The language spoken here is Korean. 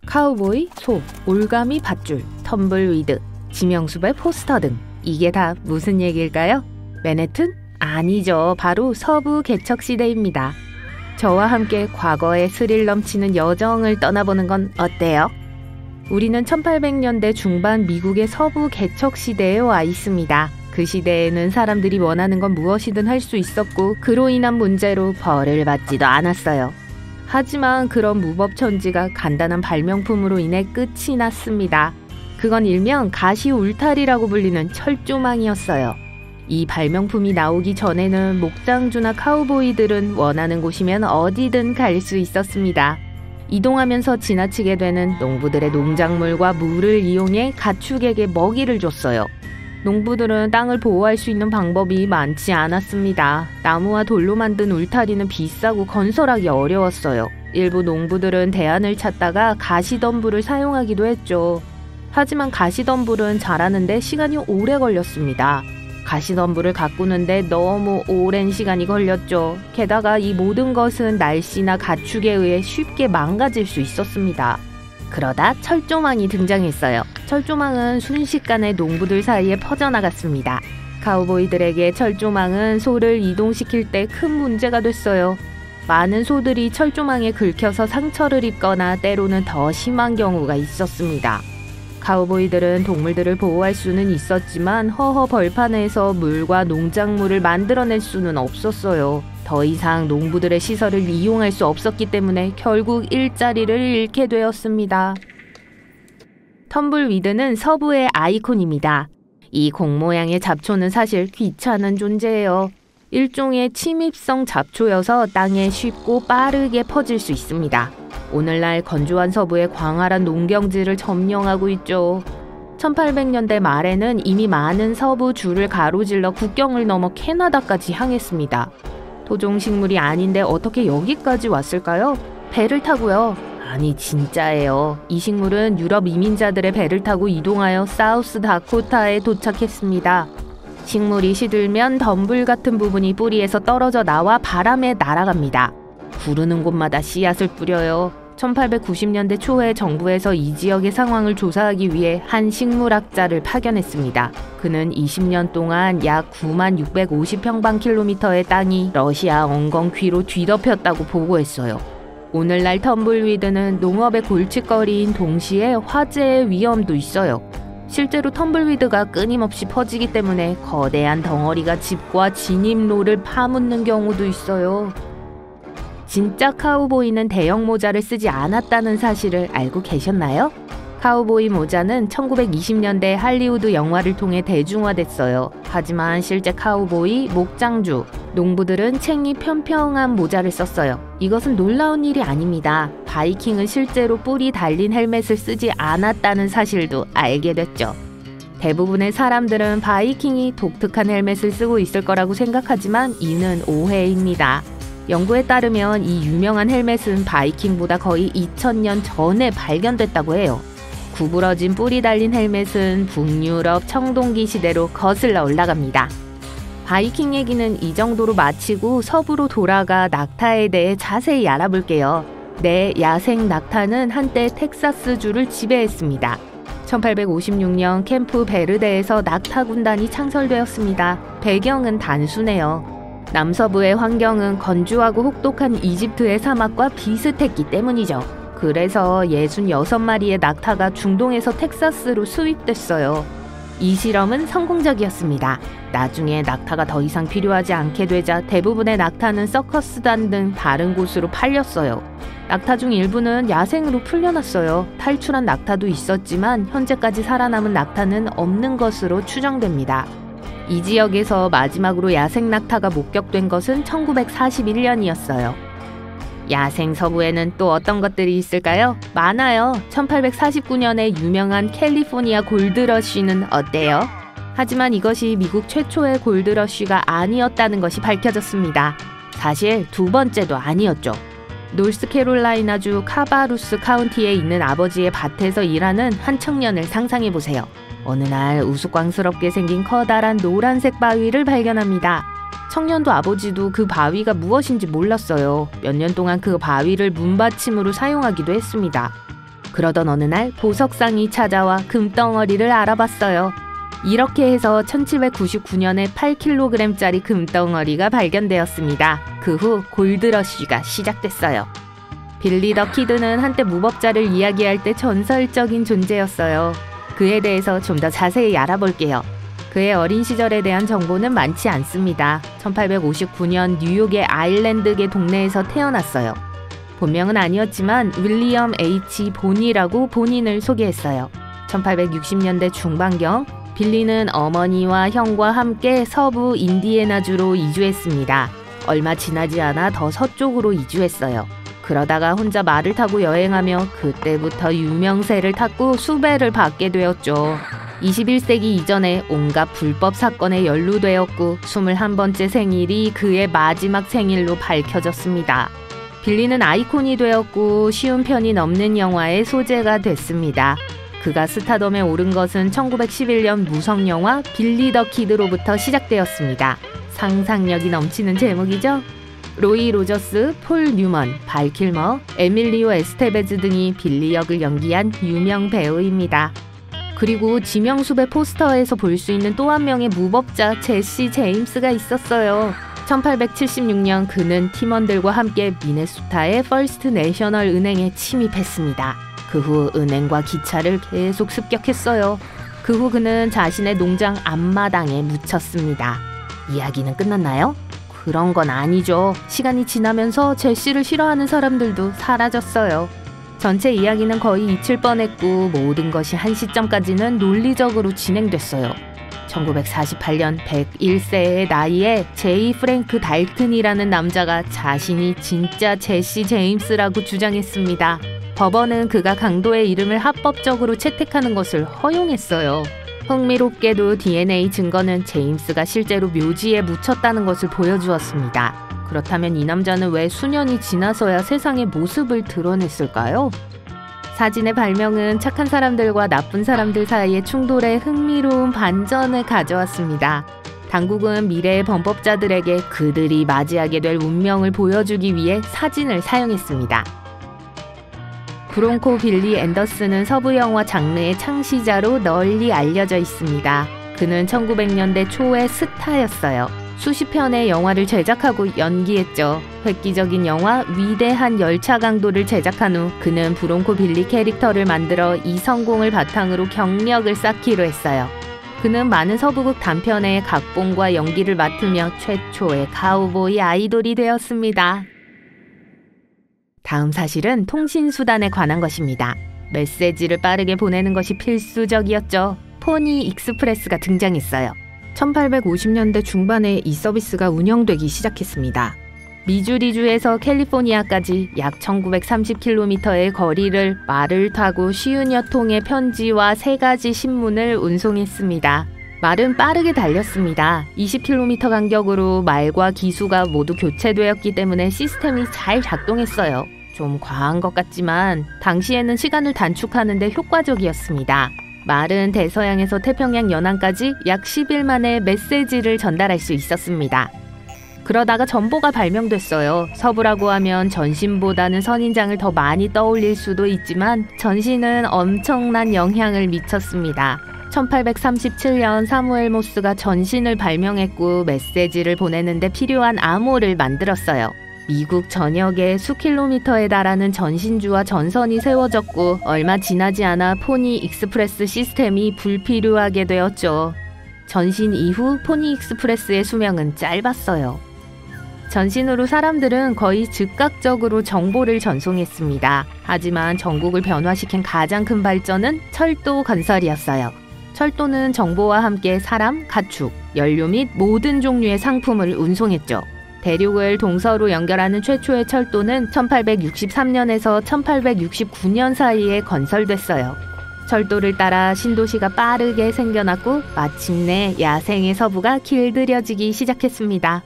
카우보이, 소, 올가미 밧줄, 텀블위드, 지명수배 포스터 등 이게 다 무슨 얘기일까요? 맨해튼? 아니죠. 바로 서부 개척시대입니다. 저와 함께 과거의 스릴 넘치는 여정을 떠나보는 건 어때요? 우리는 1800년대 중반 미국의 서부 개척시대에 와 있습니다. 그 시대에는 사람들이 원하는 건 무엇이든 할 수 있었고 그로 인한 문제로 벌을 받지도 않았어요. 하지만 그런 무법천지가 간단한 발명품으로 인해 끝이 났습니다. 그건 일명 가시 울타리라고 불리는 철조망이었어요. 이 발명품이 나오기 전에는 목장주나 카우보이들은 원하는 곳이면 어디든 갈 수 있었습니다. 이동하면서 지나치게 되는 농부들의 농작물과 물을 이용해 가축에게 먹이를 줬어요. 농부들은 땅을 보호할 수 있는 방법이 많지 않았습니다. 나무와 돌로 만든 울타리는 비싸고 건설하기 어려웠어요. 일부 농부들은 대안을 찾다가 가시덤불을 사용하기도 했죠. 하지만 가시덤불은 자라는데 시간이 오래 걸렸습니다. 가시덤불을 가꾸는데 너무 오랜 시간이 걸렸죠. 게다가 이 모든 것은 날씨나 가축에 의해 쉽게 망가질 수 있었습니다. 그러다 철조망이 등장했어요. 철조망은 순식간에 농부들 사이에 퍼져나갔습니다. 카우보이들에게 철조망은 소를 이동시킬 때 큰 문제가 됐어요. 많은 소들이 철조망에 긁혀서 상처를 입거나 때로는 더 심한 경우가 있었습니다. 카우보이들은 동물들을 보호할 수는 있었지만 허허 벌판에서 물과 농작물을 만들어낼 수는 없었어요. 더 이상 농부들의 시설을 이용할 수 없었기 때문에 결국 일자리를 잃게 되었습니다. 텀블위드는 서부의 아이콘입니다. 이 공 모양의 잡초는 사실 귀찮은 존재예요. 일종의 침입성 잡초여서 땅에 쉽고 빠르게 퍼질 수 있습니다. 오늘날 건조한 서부의 광활한 농경지를 점령하고 있죠. 1800년대 말에는 이미 많은 서부 주를 가로질러 국경을 넘어 캐나다까지 향했습니다. 토종식물이 아닌데 어떻게 여기까지 왔을까요? 배를 타고요. 아니 진짜예요. 이 식물은 유럽 이민자들의 배를 타고 이동하여 사우스 다코타에 도착했습니다. 식물이 시들면 덤불 같은 부분이 뿌리에서 떨어져 나와 바람에 날아갑니다. 구르는 곳마다 씨앗을 뿌려요. 1890년대 초에 정부에서 이 지역의 상황을 조사하기 위해 한 식물학자를 파견했습니다. 그는 20년 동안 약 9650평방킬로미터의 땅이 러시아 엉겅퀴로 뒤덮였다고 보고했어요. 오늘날 텀블위드는 농업의 골칫거리인 동시에 화재의 위험도 있어요. 실제로 텀블위드가 끊임없이 퍼지기 때문에 거대한 덩어리가 집과 진입로를 파묻는 경우도 있어요. 진짜 카우보이는 대형 모자를 쓰지 않았다는 사실을 알고 계셨나요? 카우보이 모자는 1920년대 할리우드 영화를 통해 대중화됐어요. 하지만 실제 카우보이, 목장주, 농부들은 챙이 평평한 모자를 썼어요. 이것은 놀라운 일이 아닙니다. 바이킹은 실제로 뿔이 달린 헬멧을 쓰지 않았다는 사실도 알게 됐죠. 대부분의 사람들은 바이킹이 독특한 헬멧을 쓰고 있을 거라고 생각하지만 이는 오해입니다. 연구에 따르면 이 유명한 헬멧은 바이킹보다 거의 2000년 전에 발견됐다고 해요. 구부러진 뿔이 달린 헬멧은 북유럽 청동기 시대로 거슬러 올라갑니다. 바이킹 얘기는 이 정도로 마치고 서부로 돌아가 낙타에 대해 자세히 알아볼게요. 네, 야생 낙타는 한때 텍사스주를 지배했습니다. 1856년 캠프 베르데에서 낙타 군단이 창설되었습니다. 배경은 단순해요. 남서부의 환경은 건조하고 혹독한 이집트의 사막과 비슷했기 때문이죠. 그래서 66마리의 낙타가 중동에서 텍사스로 수입됐어요. 이 실험은 성공적이었습니다. 나중에 낙타가 더 이상 필요하지 않게 되자 대부분의 낙타는 서커스단 등 다른 곳으로 팔렸어요. 낙타 중 일부는 야생으로 풀려났어요. 탈출한 낙타도 있었지만 현재까지 살아남은 낙타는 없는 것으로 추정됩니다. 이 지역에서 마지막으로 야생 낙타가 목격된 것은 1941년이었어요. 야생 서부에는 또 어떤 것들이 있을까요? 많아요. 1849년에 유명한 캘리포니아 골드러쉬는 어때요? 하지만 이것이 미국 최초의 골드러쉬가 아니었다는 것이 밝혀졌습니다. 사실 두 번째도 아니었죠. 노스캐롤라이나주 카바루스 카운티에 있는 아버지의 밭에서 일하는 한 청년을 상상해보세요. 어느 날 우스꽝스럽게 생긴 커다란 노란색 바위를 발견합니다. 청년도 아버지도 그 바위가 무엇인지 몰랐어요. 몇 년 동안 그 바위를 문받침으로 사용하기도 했습니다. 그러던 어느 날 보석상이 찾아와 금덩어리를 알아봤어요. 이렇게 해서 1799년에 8kg짜리 금덩어리가 발견되었습니다. 그 후 골드러쉬가 시작됐어요. 빌리 더 키드는 한때 무법자를 이야기할 때 전설적인 존재였어요. 그에 대해서 좀 더 자세히 알아볼게요. 그의 어린 시절에 대한 정보는 많지 않습니다. 1859년 뉴욕의 아일랜드계 동네에서 태어났어요. 본명은 아니었지만 윌리엄 H. 본이라고 본인을 소개했어요. 1860년대 중반경 빌리는 어머니와 형과 함께 서부 인디애나주로 이주했습니다. 얼마 지나지 않아 더 서쪽으로 이주했어요. 그러다가 혼자 말을 타고 여행하며 그때부터 유명세를 탔고 수배를 받게 되었죠. 21세기 이전에 온갖 불법 사건에 연루되었고 21번째 생일이 그의 마지막 생일로 밝혀졌습니다. 빌리는 아이콘이 되었고 쉬운 편이 넘는 영화의 소재가 됐습니다. 그가 스타덤에 오른 것은 1911년 무성영화 빌리 더 키드로부터 시작되었습니다. 상상력이 넘치는 제목이죠? 로이 로저스, 폴 뉴먼, 발 킬머, 에밀리오 에스테베즈 등이 빌리 역을 연기한 유명 배우입니다. 그리고 지명수배 포스터에서 볼 수 있는 또 한 명의 무법자 제시 제임스가 있었어요. 1876년 그는 팀원들과 함께 미네소타의 퍼스트 내셔널 은행에 침입했습니다. 그 후 은행과 기차를 계속 습격했어요. 그 후 그는 자신의 농장 앞마당에 묻혔습니다. 이야기는 끝났나요? 그런 건 아니죠. 시간이 지나면서 제시를 싫어하는 사람들도 사라졌어요. 전체 이야기는 거의 잊힐 뻔했고 모든 것이 한 시점까지는 논리적으로 진행됐어요. 1948년 101세의 나이에 제이 프랭크 달튼이라는 남자가 자신이 진짜 제시 제임스라고 주장했습니다. 법원은 그가 강도의 이름을 합법적으로 채택하는 것을 허용했어요. 흥미롭게도 DNA 증거는 제임스가 실제로 묘지에 묻혔다는 것을 보여주었습니다. 그렇다면 이 남자는 왜 수년이 지나서야 세상의 모습을 드러냈을까요? 사진의 발명은 착한 사람들과 나쁜 사람들 사이의 충돌에 흥미로운 반전을 가져왔습니다. 당국은 미래의 범법자들에게 그들이 맞이하게 될 운명을 보여주기 위해 사진을 사용했습니다. 브론코 빌리 앤더슨은 서부 영화 장르의 창시자로 널리 알려져 있습니다. 그는 1900년대 초의 스타였어요. 수십 편의 영화를 제작하고 연기했죠. 획기적인 영화 위대한 열차 강도를 제작한 후 그는 브론코 빌리 캐릭터를 만들어 이 성공을 바탕으로 경력을 쌓기로 했어요. 그는 많은 서부극 단편의 각본과 연기를 맡으며 최초의 카우보이 아이돌이 되었습니다. 다음 사실은 통신수단에 관한 것입니다. 메시지를 빠르게 보내는 것이 필수적이었죠. 포니 익스프레스가 등장했어요. 1850년대 중반에 이 서비스가 운영되기 시작했습니다. 미주리주에서 캘리포니아까지 약 1930km의 거리를 말을 타고 쉬운여 통의 편지와 3가지 신문을 운송했습니다. 말은 빠르게 달렸습니다. 20km 간격으로 말과 기수가 모두 교체되었기 때문에 시스템이 잘 작동했어요. 좀 과한 것 같지만 당시에는 시간을 단축하는 데 효과적이었습니다. 말은 대서양에서 태평양 연안까지 약 10일 만에 메시지를 전달할 수 있었습니다. 그러다가 전보가 발명됐어요. 서부라고 하면 전신보다는 선인장을 더 많이 떠올릴 수도 있지만 전신은 엄청난 영향을 미쳤습니다. 1837년 사무엘 모스가 전신을 발명했고 메시지를 보내는데 필요한 암호를 만들었어요. 미국 전역에 수킬로미터에 달하는 전신주와 전선이 세워졌고 얼마 지나지 않아 포니 익스프레스 시스템이 불필요하게 되었죠. 전신 이후 포니 익스프레스의 수명은 짧았어요. 전신으로 사람들은 거의 즉각적으로 정보를 전송했습니다. 하지만 전국을 변화시킨 가장 큰 발전은 철도 건설이었어요. 철도는 정보와 함께 사람, 가축, 연료 및 모든 종류의 상품을 운송했죠. 대륙을 동서로 연결하는 최초의 철도는 1863년에서 1869년 사이에 건설됐어요. 철도를 따라 신도시가 빠르게 생겨났고 마침내 야생의 서부가 길들여지기 시작했습니다.